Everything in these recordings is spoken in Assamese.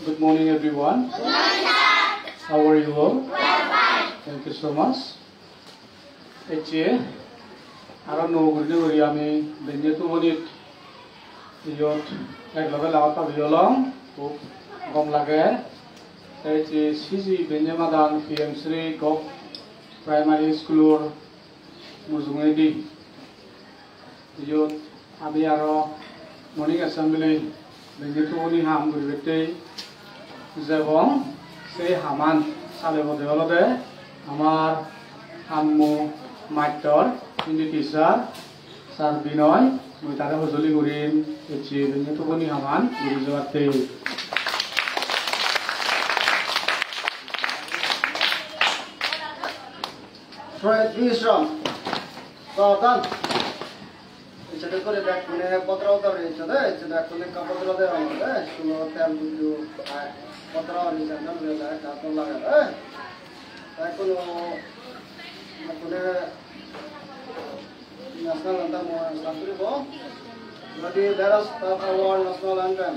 Good morning, everyone. Good morning, sir. How are you all? We are fine. Thank you so much. Eche, arano gurni ami benye tu bonit yot ek level awata biolong ko gom lage. Eche sisi benye madan PM Sri Gop Primary School muzungedi yot ami aro morning assembly benye tu boni ham guribete Jebong se haman sale bode olode amar hammu mator indi teacher sar binoy moi tare hojoli gurin echi benye to boni haman guri jawate Fred Bistrom Done. It's a good back when I have water out of it today. It's a back when I come out of there. So no time to do water on is another like that. No longer. I could national anthem or something for. But there is our national anthem.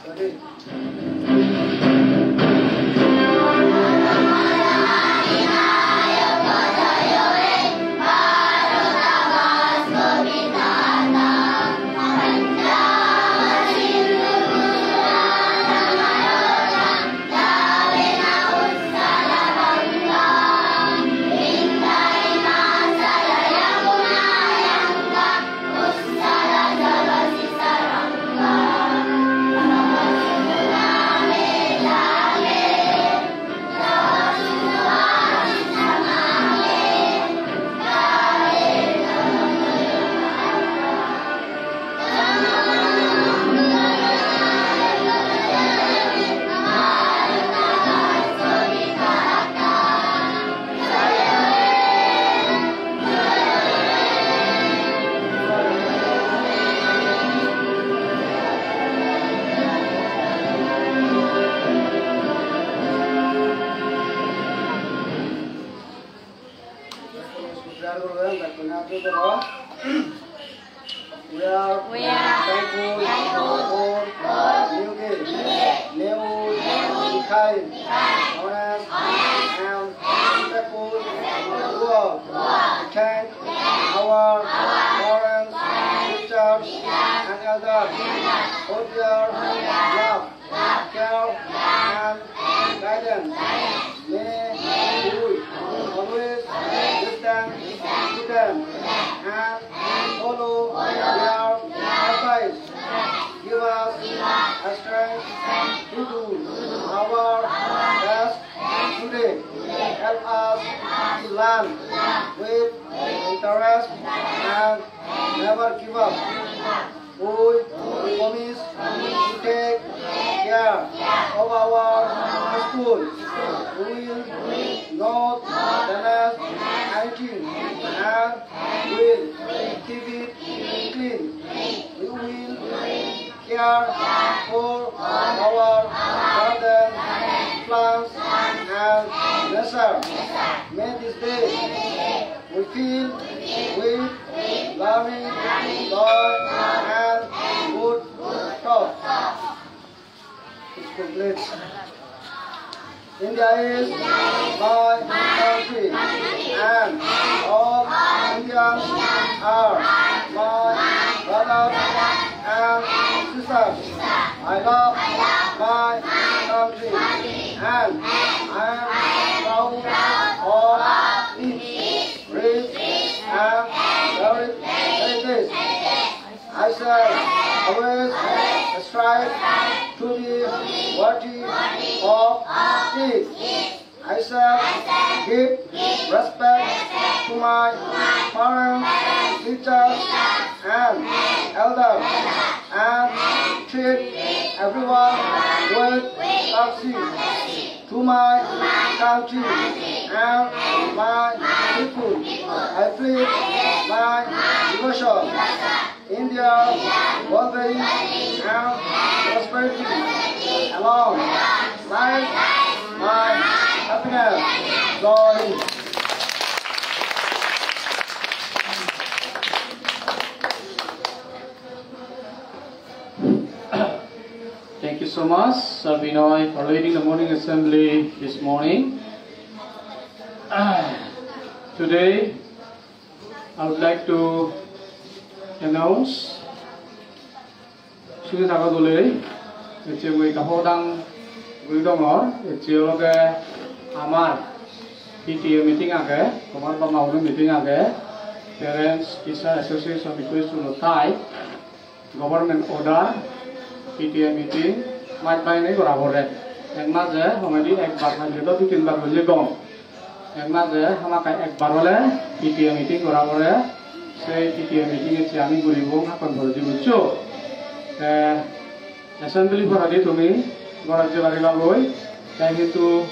Ready? We are thankful for new gift, new kind, honest, and respectful to all. We thank our parents, teachers, and elders for their love, care, and guidance. May we always listen to them and follow their advice. Give us a strength to do our best today. Help us to learn with interest and never give up. We promise to take care of our school. We will not damage anything and will keep it clean. We will care for our garden, plants, and nature. May this day we feel with loving joy and good thoughts. It's complete. India is my country, and all Indians are my brothers and sisters. I love my country, and I am proud of its rich and varied heritage. I shall always strive to be worthy of it. I shall give respect to my parents, teachers, and elders, and treat everyone with courtesy. To my country and my people, I pledge my devotion. India, well-being and prosperity, along life, my happiness, joy. Thank you so much, Sir Binoy, for leading the morning assembly this morning. Today, I would like to announce Sri Tagadole, it's a week of Hodang Gudomor, it's a Amar PTA meeting again, Command Mauna meeting again, Parents Teacher Association request to notify government order. PTA meeting, might buy neighbor about it. And mother, Homedy, egg bar, my little bit in Bargong. And mother, Hamaka egg barole, PTA meeting or our say PTA meeting is Yami Guribong, happen for the show. Assembly for a day to me, Gorajavarilla boy, thank you to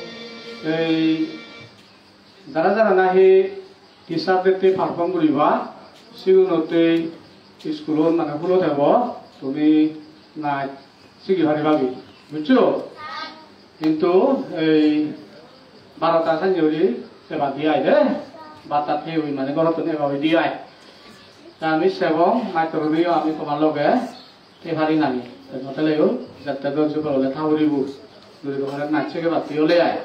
a Darazanahi, Tisabete Parpam Guriva, Siunote, Iskulon, Manapulo, to me. Nah, sige hari bagi, betul. Itu baratasan jadi sebab dia itu, batat hewi mana kalau tu ni kalau dia. Kami sebab materi kami kemalok hari nani. Betul leo, jatuh tu juga oleh tahu ribu, dulu kemarin macam ke bati oleh.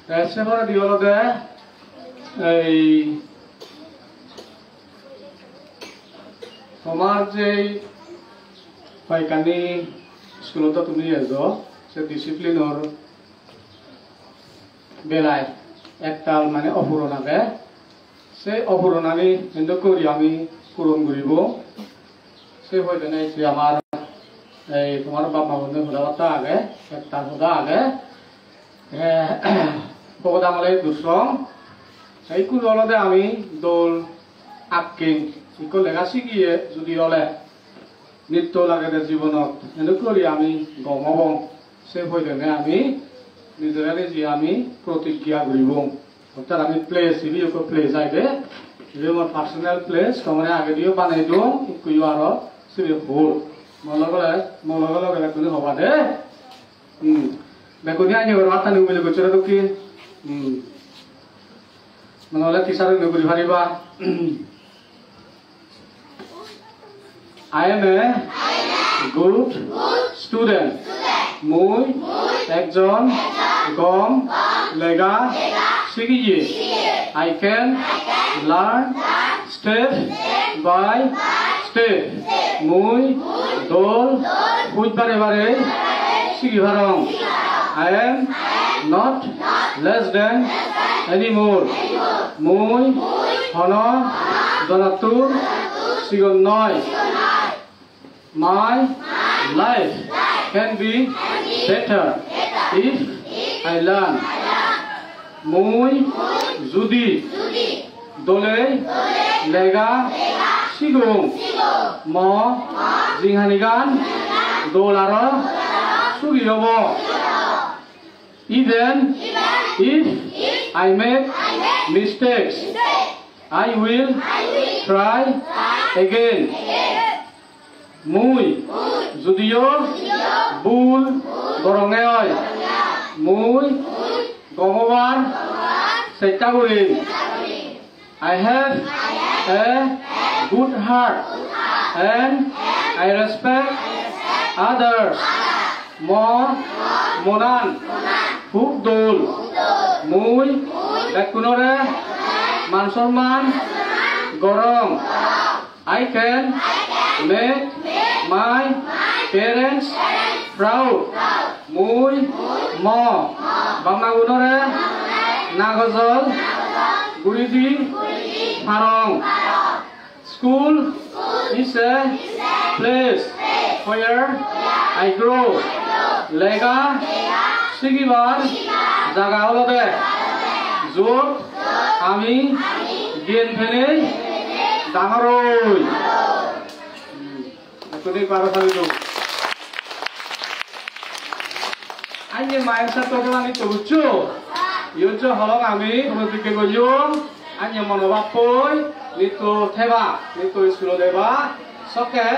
Sebab dia oleh Tomar je Paikani school to tumi ezo, se discipline or belai, ektal mane opurona ke, se opurona ni endoko riami purun guribo, se hoy dene si amar, tomar bapa bunde hulawata ke, ektal huda ke, pokoda malay dusong, ikut oleh ami dol aking, ikut legasi kie judi oleh. Nitto lagade জীবনত এনেকৰি আমি গমবং সে হইলেনে আমি নিজৰে যে আমি প্ৰতিজ্ঞা কৰিব অৰ্থাৎ আমি প্লেস ইবিও প্লে যাইবে ৰিমোট পার্সোনাল প্লেস তোমরা আগে দিও বানাই দিও কইও আর সিবি হোল মলগলে কোন হবা দে বেকনি আনি ওরতা নিবলে গছরা তো কি মনলে teacher নগরি ভারিবা I am a good student. Moi, ekjon, gom, lega, sigiye. I can learn step by step. Moi, dol, huj bare bare, sigi harong. I am not less than anymore. Moi, hono, donatur, sigon noi. My life can be better if I learn. Moi judi dole lega sigong mo jinghanigan dolaro sugiyobo. Even if I make mistakes, I will try again. Moi judio bul gorongeoy moi gomobar setagurin. I have a good heart and I respect others. Mo monan hukdul moi bekunore mansorman gorong. I can make my parents proud. Moi mo bamagunore nagozol guridi harong. School is a place where I grow. Lega sigibar জাগা হলো দে য'ত আমি জ্ঞান ফেনে ডাঙৰ হৈ আপুনি পাৰ পালিলো আইনে মায়ের সাথে আমি তো বুঝছো ইউজ হলক আমি প্রতিকে গইও আইনে মনোভাব কই নিতো থেবা নিতো স্কুল দেবা সকে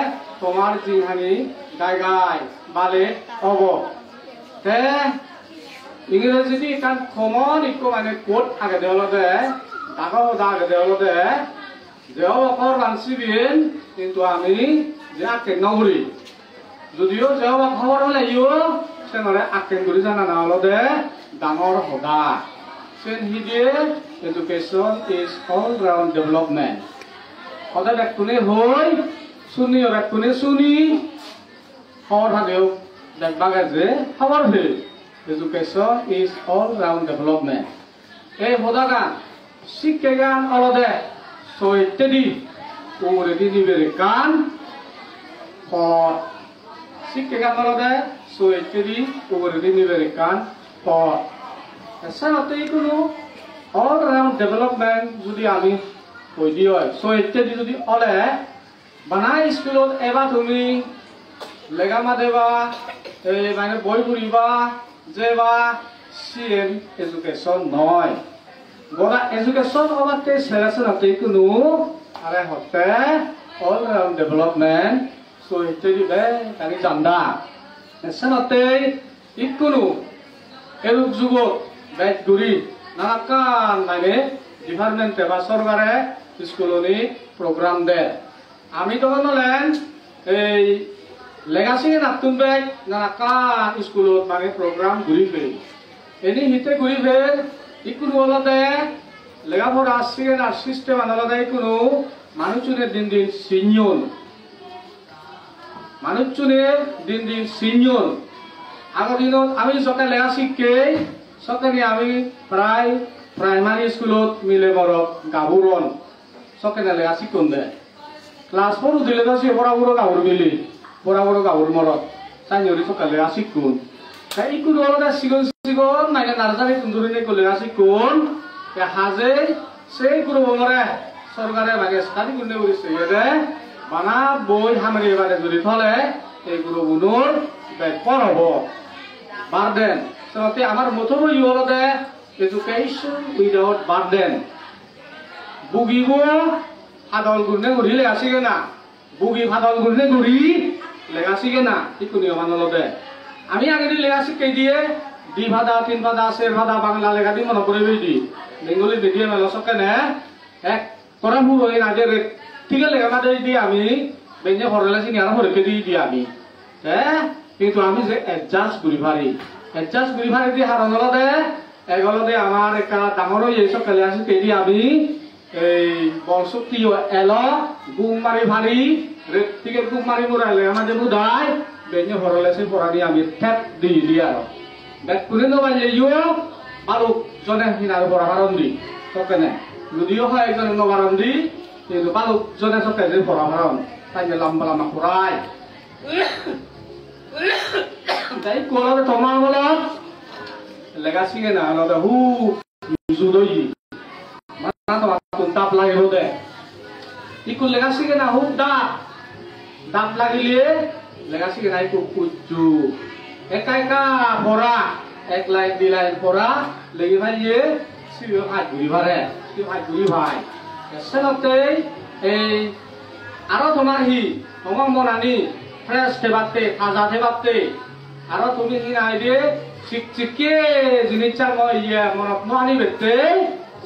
তোমার জিহানি গাই গাই বালে হব তে ইংরেজি কান কমন ইকো মানে কোড আগে দেওয়া দে দাগো দাগে দেওয়া দে যেও অকর রানসিবিন কিন্তু আমি যে আকেন নগরি যদিও যেও খবর হলে ইউ সেনরে আকেন গুরি জানা না হলো দে ডাঙর হদা সেন হিদিয়ে education is all round development হদা ব্যক্তি হই শুনি ব্যক্তি শুনি খবর থাকেও দেখবাগে যে খবর হে education is all round development এই হদা গান শিক্ষা গান অলদে সৈত্যদি উমরেদি নিবেরে গান পর শিক্ষা গান অলদে সৈত্যদি উমরেদি নিবেরে গান পর সাথে কোনো অল রাউন্ড ডেভেলপমেন্ট যদি আমি কই দিও সৈত্যদি যদি অলে বানাই স্কুলত এবা তুমি লেগামা দেবা এই মানে বই পড়িবা যেবা সিএম এডুকেশন নয় গোটা এডুকেশন অবাতে সেলেকশন হতে কোনো আরে হতে অল রাউন্ড ডেভেলপমেন্ট সো ইত্যাদি বে কানি জান্দা সেনতে ইকুনো এরূপ যুগত ব্যাট গুরি নানাকান মানে ডিপার্টমেন্ট বা সরকারে স্কুলনি প্রোগ্রাম দে আমি তখন হলেন এই লেগাসি নাতুন বেগ নানাকান স্কুলত মানে প্রোগ্রাম ঘুরি ফেরি এনি হিতে ঘুরি ফের ইকুনো হলতে লেখাপড়া আসছিলেন আর সিস্টেম আনলতে কোনো মানুষজনের দিন দিন সিনিয়র মানুষজনের দিন দিন সিনিয়র আগৰ দিনত আমি সকালে লেখা শিখে সকালে আমি প্রায় প্রাইমারি স্কুলত মিলে বড় গাভুরন সকালে লেখা শিখুন দে ক্লাস 4 দিলে তো সে বড় বড় গাভুর মিলি বড় বড় গাভুর মরত সাইনরি সকালে লেখা শিখুন তাই ইকুনো হলতে সিগন সিগন মানে নার্সারি তুন্দুরিনে কলে লেখা শিখুন হাজে সেই গুরু বমরে সরকারে মানে স্টাডি করতে করেছে এদে বানা বই হামরি এবারে যদি থলে এই গুরু বুনুর ব্যাপার হব বার্ডেন সতে আমার মতো বই হলতে এডুকেশন উইদাউট বার্ডেন বুগিব হাদল গুরনে গুরি লেগাছিগে না বুগি হাদল গুরনে গুরি লেগাছিগে না ইকুনি মানলতে আমি আগে লেগাছি কে দিয়ে 2 ভাদা 3 ভাদা 4 ভাদা বাংলা লেখা দি মনে করে দি বেঙ্গলি ভিডিও মেলা সকে না এক তোরা মুরো এই নাজে ঠিক লেখা না দি আমি বেঞ্জে হরলে চিনি আর হরকে দি আমি হ্যাঁ কিন্তু আমি যে অ্যাডজাস্ট করি ভারি দি হারনল দে এগলদে আমার একটা ডাঙর এই সকালে আসি তেদি আমি এই বলশক্তি এল গুম মারি ভারি ঠিক গুম মারি মুরালে আমাদের বুদাই বেঞ্জে হরলে সে পড়ানি আমি ঠেপ দি আর দেখ কোনে নবাইলে ইউ আলু জনে হিনার বড় হারন্দি সকেনে যদিও হয় একজন নবারন্দি কিন্তু বালু জনে সকেনে বড় হারন তাই লম্বা লম্বা ফুরাই তাই কোলাতে তোমার বলা লেগাছিগে না আলাদা হু জুদই মানা তো তাপ লাগে হতে ইকু লেগাছিগে না হু দাপ লাগিলে লেগাছিগে না ইকু কুচু একা একা পড়া এক লাইন 2 লাইন পড়া লেগে ভাইয়ে সিও হাত ঘুরি ভারে সিও হাত ঘুরি ভাই সেনতে এই আরো তোমার হি তোমার মনানি ফ্রেশ থেবাতে তাজা থেবাতে আরো তুমি হি নাই দিয়ে চিকচিকে জিনিসটা মই ইয়ে মনত নানি বেতে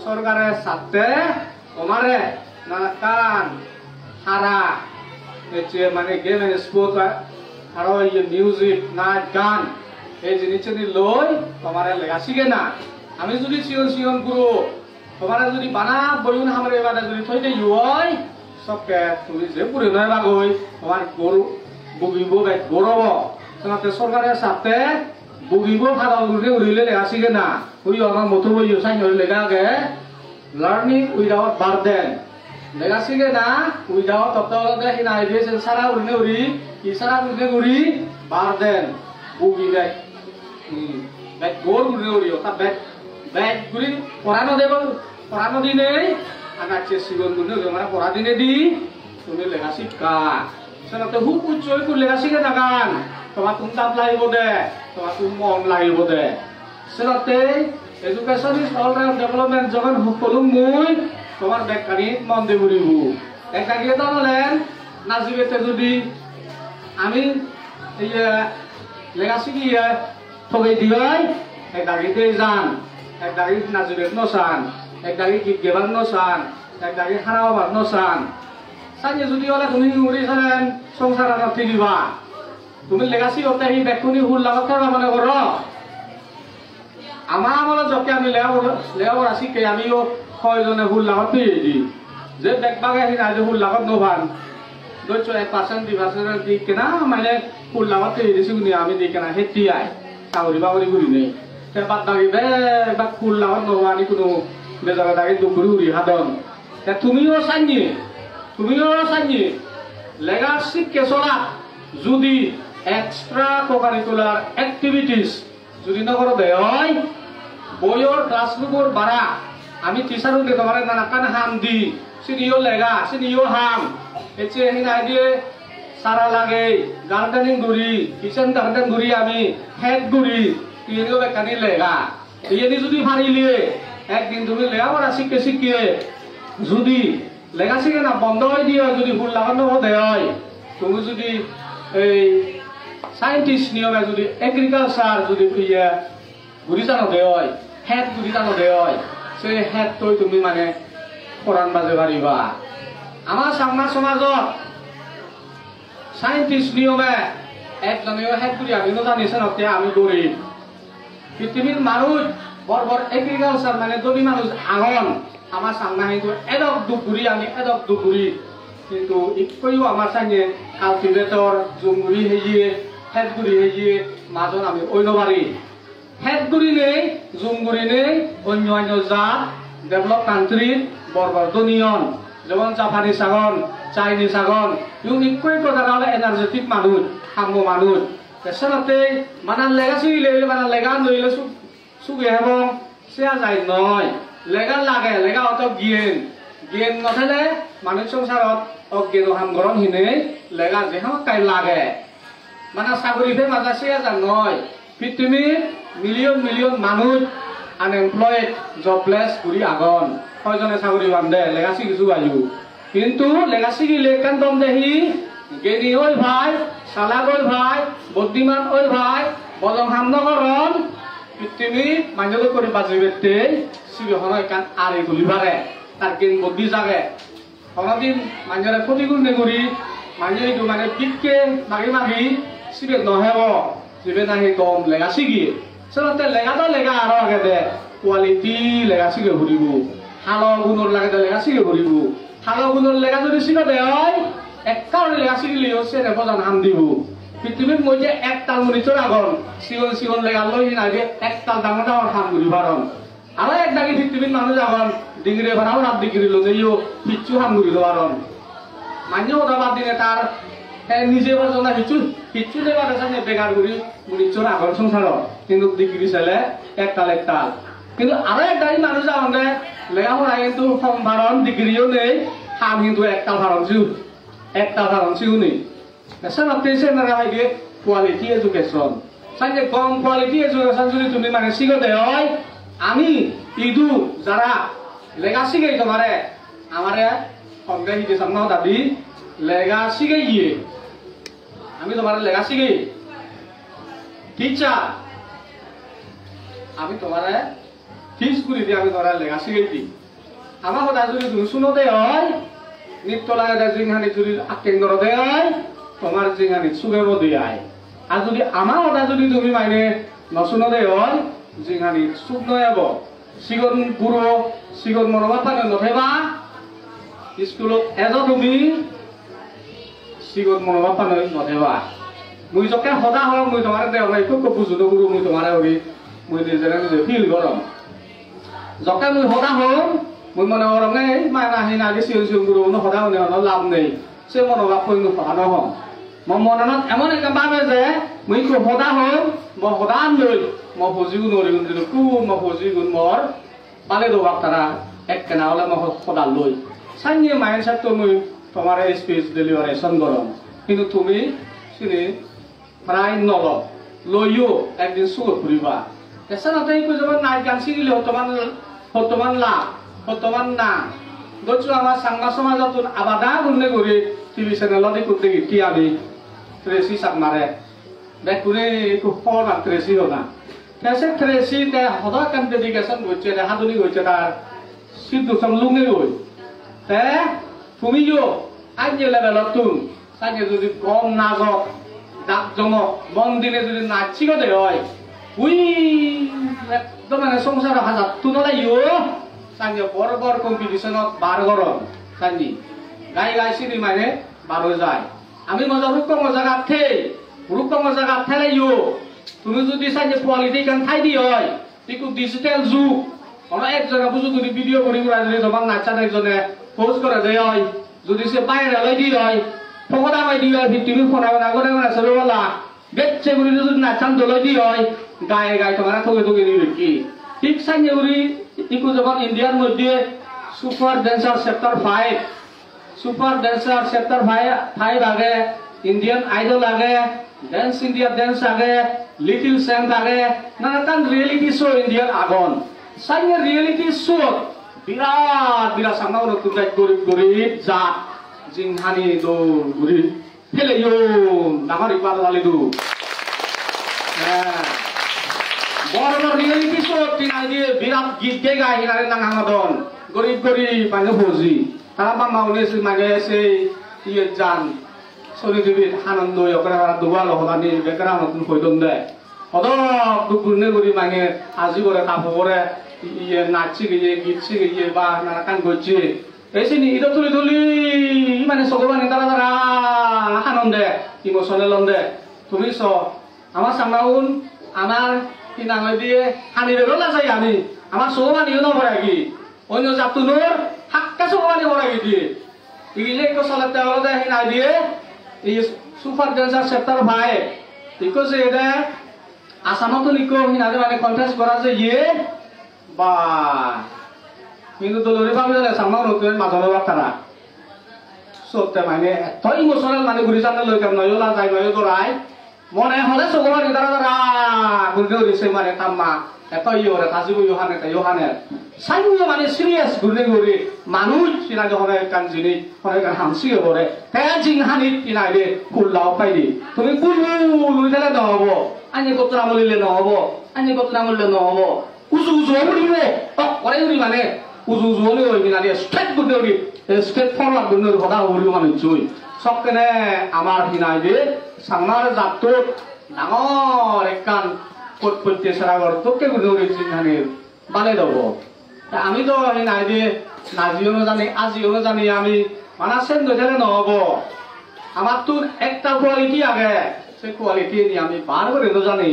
সরকারের সাথে তোমারে নাকান সারা এচে মানে গেম এন্ড স্পোর্ট আর ইয়ে মিউজিক নাচ গান এই জিনিসটি লই তোমারে লেগাছিগে না আমি যদি সিয়ন গুরু তোমারে যদি বানা বইন হামরে এবারে যদি থই দে ইউই সবকে তুমি যে পুরে নয় বাগই তোমার গরু বুগিব বে গরব তোমাতে সরকারের সাথে বুগিব খাদা গুরে উড়িলে লেগাছিগে না ওই আমার মতো বই সাইন লেগাগে লার্নিং উইদাউট বার্ডেন লেগাছিগে না উইদাউট তত্ত্বাবধানে হিনা আইডিয়েশন সারা উড়নে উড়ি ইসারা উড়নে উড়ি বার্ডেন বুগি দেখ ব্যাগ গোল গুড়ি করিও তা ব্যাগ গুড়ি পড়ানো দেব পড়ানো দিনে আমি আজকে সিগন গুড়ি মানে পড়া দিনে দি তুমি লেখা শিক্ষা সেনাতে হুক উচ্চই করে লেখা শিখে থাকান তোমার তুমি তাপ লাগিব দে তোমার তুমি মন লাগিব দে সেনাতে education is all round development যখন সকলো মুই তোমার ব্যাগখানিত মন দি ঘুরিব একটা গিয়ে তো বলেন নাজিবেতে যদি আমি এই লেখা শিখিয়ে ঠকে দিবাই এক দাগিতে যান এক দাগি নাজিবেত নসান এক দাগি গীত গেবার নসান এক দাগি হারাবার নসান সাইয়ে যদি বলে তুমি উড়ি চালেন সংসার আর ফিরিবা তুমি লেখা শিখতে সেই ব্যাগখনি হুল লাগাতে মনে করো আমার আমলত যকে আমি লেখাপড়া শিখে আমিও ছয়জনে হুল লাগাত পেয়ে দিই যে ব্যাগ বাগে আহি না যে হুল লাগাত নভান ধরছো 1% 2% দি কেনা মানে হুল লাগাত পেয়ে দিছি শুনি আমি দি কেনা হেঁটি আয় চাকরি বাকরি ঘুরি নেই তার বাদ বাকি বেগ হুল লাগাত নভানি কোনো বেজার দাগে দুপুরি উড়ি হাদন তুমিও চাইনি লেখা শিখে চলা যদি এক্সট্রা কোকারিকুলার অ্যাক্টিভিটিস যদি নগর দেয় হয় বইয়ের ক্লাসরুমের বাড়া আমি টিচারও দিতে পারে না কান হাম দি সিনিও লেগা সিনিও হাম এসে হিনা দিয়ে সারা লাগে গার্ডেনিং ঘুরি কিচেন গার্ডেন ঘুরি আমি হেড ঘুরি ইয়েও বেকানি লেগা ইয়ে যদি ফারিলিয়ে একদিন তুমি লেখাপড়া শিখিয়ে যদি লেখা শিখে না বন্ধ হয়ে দিয়ে যদি ভুল লাগানো দেয় হয় তুমি যদি এই সায়েন্টিস্ট নিয়মে যদি এগ্রিকালচার যদি ঘুরি জানো দেয় হয় হেড ঘুরি জানো দেয় হয় সেই হেড তৈ তুমি মানে কোরআন বাজে পারিবা আমার সামনা সমাজত সায়েন্টিস্ট নিয়মে একজনেও হেড ঘুরি আমি জানিছে নতে আমি গরিব পৃথিবীর মানুষ বড় এগ্রিকালচার মানে যদি মানুষ আগন আমার সামনে কিন্তু এদক দুপুরি কিন্তু ইকইও আমার সঙ্গে কালটিভেটর জুমগুড়ি হেজিয়ে হেডগুড়ি হেজিয়ে মাজন আমি অন্য বাড়ি হেডগুড়ি নেই জুমগুড়ি নেই অন্য জাত ডেভেলপ কান্ট্রির বড় দুনিয়ন যেমন জাপানিজ আগন চাইনিজ আগন ইউন ইকই প্রকার হলে এনার্জেটিক মানুষ সাম্য মানুষ সেনাতে মানার লেগা শিখিলে মানার লেগা নইলে সুগে হব সেয়া যায় নয় লেগা লাগে লেগা অত জ্ঞান নথালে মানুষ সংসারত অজ্ঞান হামগরণ হিনে লেগা যেহ কাই লাগে মানে চাকরিতে মাজা সেয়া যা নয় পৃথিবীর মিলিয়ন মানুষ আনএমপ্লয়েড জবলেস ঘুরি আগন ছয়জনে চাকরি বান্ধে লেগা শিখিছো আয়ু কিন্তু লেগা শিখিলে কান দম দেহি জ্ঞানী ওই ভাই চালাক ওই ভাই বুদ্ধিমান ওই ভাই বলং হামনগরণ পৃথিবী মানুষ করে বাজিবেতে সিবিহন এখান আরে গুলি বাড়ে তার জ্ঞান বুদ্ধি জাগে কোনদিন মানুষের ক্ষতিগুণ নেগুড়ি মানুষ মানে বিককে মাগি সিবে নহব সিবে নাহি কম লেগা শিখি চলতে লেগাতো লেগা আরো আগে দে কোয়ালিটি লেগা শিখে ঘুরিব হালো গুণর লাগে দে লেগা শিখে ঘুরিব হালো গুণর লেগা যদি শিখে দে হয় এক কারণে লেগা শিখিলেও সে বজান হাম দিব পৃথিবীর মধ্যে একতাল মনিটর আগন সিগন লেগা লই না দিয়ে একতাল ডাঙর হাম ঘুরি পারন আর এক দাগে পৃথিবীর মানুষ আগন ডিগ্রি ভাড়াও রাত ডিগ্রি লইও পিচ্ছু হাম ঘুরি পারন মান্য ওটা বাদ দিলে তার নিজে বাজনা পিচ্ছু দেবার আছে বেকার ঘুরি মনিটর আগন সংসার কিন্তু ডিগ্রি ছেলে একতাল কিন্তু আরো এক দাগে মানুষ আগন লেগা পড়া কিন্তু কম ভারণ ডিগ্রিও নেই হাম কিন্তু একতাল ভারণ চিউ নেই সেনাতে সেনারা হয় কোয়ালিটি এডুকেশন সাইজে কম কোয়ালিটি এডুকেশন যদি তুমি মানে শিখতে হয় আমি ইদু যারা লেগা শিখে তোমারে আমারে সঙ্গে হিতে সামনে দাবি লেগা শিখে গিয়ে আমি তোমার লেগা শিখে টিচার আমি তোমারে ফিস করে দিয়ে আমি তোমার লেগা শিখে দিই আমার কথা যদি তুমি শুনোতে হয় নৃত্য লাগে জিংহানি যদি কেন্দ্র দেয় হয় তোমার জিংহানি চুগেব দিয়ায় আর যদি আমার কথা যদি তুমি মানে নশুনোতে হয় জিংহানি চুপ নয়াব সিগন গুরু সিগন মনোভাব পানে নথেবা স্কুলত তুমি সিগন মনোভাব পানে নথেবা মুই যকে সদা হওক মুই তোমার দেওয়া নাই খুব বুঝো নগুরু মুই তোমার হরি মুই নিজে ফিল করম যকে মুই সদা হম মুই মনে করম নাই মায় নাহি নাগে সিগন গুরু সদা হলে লাভ নেই সে মনোভাব কই সদা নহম মই মনত এমন একটা ভাবে যে মুই খুব সদা হম mo hodan loi mo hojigun origun dilu ku mo hojigun mor pale do baktara ek kana ola mo hodan loi sanye mindset to mui তোমার স্পিচ ডেলিভারেশন গরম কিন্তু তুমি সিনি প্রায় নল লইও একদিন সুর ফুরিবা এসা না তাই কই যখন নাইট গান সিরিলে হতমান লাভ হতমান না গছু আমার সাংবা সমাজত আবাদা গুণে করে টিভি চ্যানেলত করতে গিয়ে আমি ট্রেসি সাক মারে বেকুনে একটু ফল আর ট্রেসি হনা कैसे ट्रेसी ते हदा कान डेडिकेशन गइছে রে হাদুনি গইছে তার সিদ্ধ সংলুঙ্গে গই তে তুমি ইও আইজে লেভেলত তুম সাইকে যদি কম নাগক ডাক জমক মন্দিরে যদি নাচিগ দে হয় উই একদম মানে সংসার হাজার তুনলা ইও সাইকে বড় বড় কম্পিটিশনত বার গরম সাইনি গাই সিরি মানে বারো যায় আমি মজা রূপকম জায়গা থে রূপকম জায়গা থেলে ইও তুমি যদি সাইজে কোয়ালিটি গান খাই দি হয় ইকু ডিজিটাল যুগ আমরা একজনে বুঝু যদি ভিডিও করি করে যদি তোমার নাচান একজনে পোস্ট করে দেয় হয় যদি সে বাইরে লই দি হয় ফকদা মাই দি হয় তুমি ফোনা না করে না সবে বলা বেচে গুলি যদি নাচান দলই দি হয় গায়ে তোমার থগে থগে দিবে কি ঠিক সাইজে গুলি ইকু যখন ইন্ডিয়ার মধ্যে সুপার ড্যান্সার সেক্টর 5 আগে ইন্ডিয়ান আইডল আগে Dance India dance age, Little Saint age, nanakan reality show Indian agon. Saya reality show, birat sama orang tu dah gorib zat, jinghani do gorib, hele yo, nama ripal lali do. Borno reality show tina dia birat git dega hinare nangangadon, gorib panjang hoji. Apa mau ni si mage si iya jan. Sorry David, hanan do ya kara dua loh tadi bekara nonton koidon deh. Odok tu gurne guri mange aji gore tapo gore iye naci iye gitsi iye bah narakan goji. Sini itu tuli mana sogoban ini tara hanan deh, emosional deh. Tuli so, ama samaun, amar hinang lagi hani dulu lah saya ni. Amar sogoban itu nomor lagi. Onyo Sabtu Nur, hakka sogoban itu nomor lagi. Ini ko salat tawar deh hinang dia. Is super dancer sector 5 because এটা আসামতো লিখো হিনারে মানে কন্টেস্ট করা যে ইয়ে বা কিন্তু দলরে পাবে না সামনে নতুন মাঝারে বাতারা সত্যি মানে তো ইমোশনাল মানে ঘুরি জানা লই কাম নয়লা যাই নয় দরাই মনে হলে সগবা নিদারা দরা গুরু রিসে মানে কাম্মা এত ইওরে কাজিবো ইওহানে সাইও মানে সিরিয়াস গুরু মানুষ সিনা যখন কান জিনি হনে কান হামসি হরে তে জিংহানি ইনাইলে কুল্লাও পাইদি তুমি কুলু লইলে নহব আনি কতরা মলিলে নহব উজু বলিবে করে উরি মানে উজু হলে ওই বিনারে স্ট্রেট গুরু স্ট্রেট ফরওয়ার্ড গুরু হদা হরি মানে জুই সবকেনে আমার হিনাইদে সাংমার জাতটো ডাঙর একখান কোটপত্তি সারাগর তোকে গুরু জিংহানি বালে দেব আমি তো এই নাই দিয়ে নাজিও জানি আজিও জানি আমি মানা সেন ধরে নহব আমার তো একটা কোয়ালিটি আগে সেই কোয়ালিটি নিয়ে আমি বার করে জানি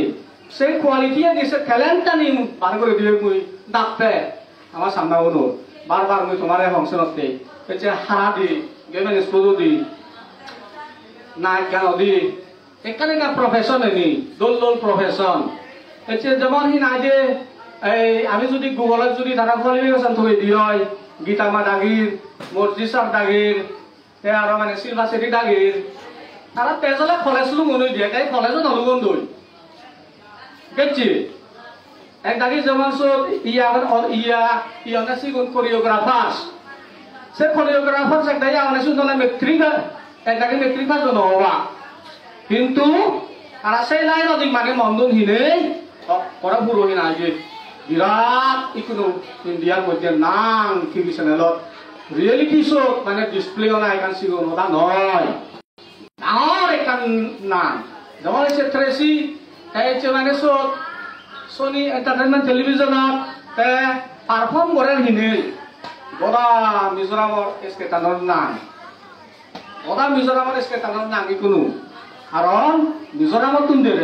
সেই কোয়ালিটি দিছে ট্যালেন্টটা নিয়ে বার করে দিয়ে মুই ডাকতে আমার সামনে অনু বারবার মুই তোমার ফাংশনতে হচ্ছে হারা দি গেমেন স্পোজ দি নাচ গান দি এখানে না প্রফেশন এনি দোল প্রফেশন হচ্ছে যেমন হি নাই দিয়ে আমি যদি গুগলত যদি তারা কোয়ালিফিকেশন থই দি হয় গীতামা দাগির মর্জিসার দাগির আর মানে সিলভা সিটি দাগির তারা তেজলে কলেজ লু মনে দিয়ে তাই কলেজও নলুগন দই গেছি এক দাগির যেমন সব ইয়া সিগুন কোরিওগ্রাফার্স সে কোরিওগ্রাফার্স এক দাগি মানে শুনলে মেট্রিক এক দাগি মেট্রিক পাস নহবা কিন্তু তারা সেই লাইন অধিক মানে মন্দন হিনে করা পুরোহিন আগে বিরাট ইকোনো ইন্ডিয়ার মধ্যে নাম টিভি চ্যানেলত রিয়েলিটি শো মানে ডিসপ্লে নাই কান সিগো নদা নয় ডাঙর একান নাম যেমন হচ্ছে ট্রেসি হচ্ছে মানে সোনি এন্টারটেইনমেন্ট টেলিভিশনত পারফর্ম করেন হিনে গদা মিজোরামর স্কেটানোর নাম ইকোনো কারণ মিজোরামত তুন্দে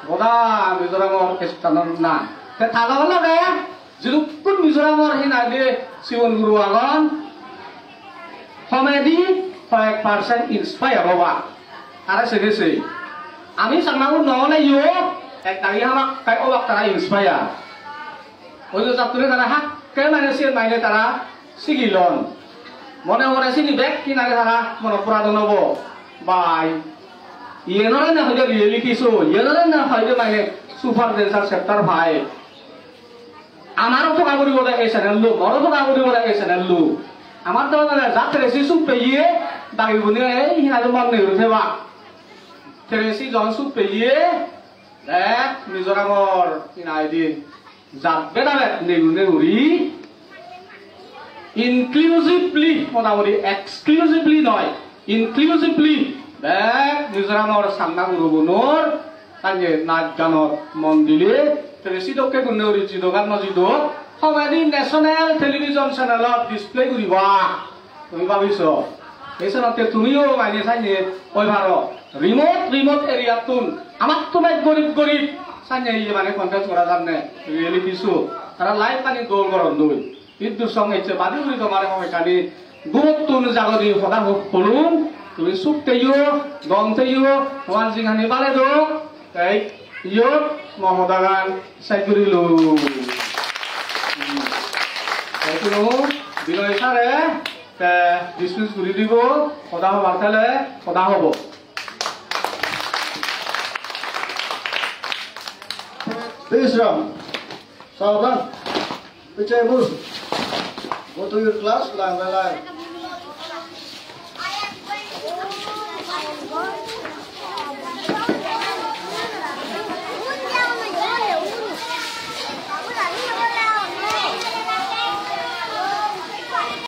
গদা মিজোরামর স্কেটানোর নাম থাকা লাগে যেরকম মিজোরামর হিনাইলে শিবন গুরু আগন কমেডি 5% ইন্সপায়ার হবা আর সেগেছে আমি সাংনাও নহলে ইও এক দাঁড়িয়ে হামাক কাই অবাক তারা ইন্সপায়ার ওই যে চাপতুলে তারা হাক কে মানে সিন মাইনে তারা সিগিলন মনে মনে সিনি ব্যাগ কিনারে তারা মনে পুরাদন হব বাই ইয়েনরে না হইলে রিয়েলিটি শো ইয়েনরে না হইলে মানে সুপার ডেন্সার সেক্টর ভাই আমারও তো কাগরি বলে এই চ্যানেল লো বড় তো কাগরি বলে এই চ্যানেল লো আমার তো মানে যাতে রেসি সুপ পেয়ে দাগি বুনি এই হিনাজো মন নেই উঠেবা তেরেসি জন সুপ পেয়ে দেখ মিজোরামর ইনাই দিন যাবে না নেগুনে উড়ি ইনক্লুসিভলি মোটামুটি এক্সক্লুসিভলি নয় ইনক্লুসিভলি দেখ মিজোরামর সামনা গুরুবনর তাকে নাচ গানত মন দিলে তেরেসিদকে গুণে উড়ি জিদোগান নজিদো সমাধি ন্যাশনাল টেলিভিশন চ্যানেলত ডিসপ্লে করিবা তুমি ভাবিছ এই চ্যানেলতে তুমিও মাইনে চাইনে ওই ভারো রিমোট এরিয়াতুন আমার তো গরিব গরিব চাইনে মানে কন্টেন্ট করা জানে রিয়েলিটি শো তারা লাইভ পানি দৌড় গরম দই বিদ্যুৎ সঙ্গে ইচ্ছে বাদি উড়ি তোমার সময়খানি গুরুত্বন জাগরি সদা করুন তুমি সুখতেইও গমতেইও তোমার জিখানি বালে দো এই ইয়ো মহদাগান সাইকুরিলো এইটো বিনয় ছাৰে ডিসমিস কৰি দিব সদা হবার তাহলে সদা হব Vishram, Savan, Pichai Mus, go to your class, line by line.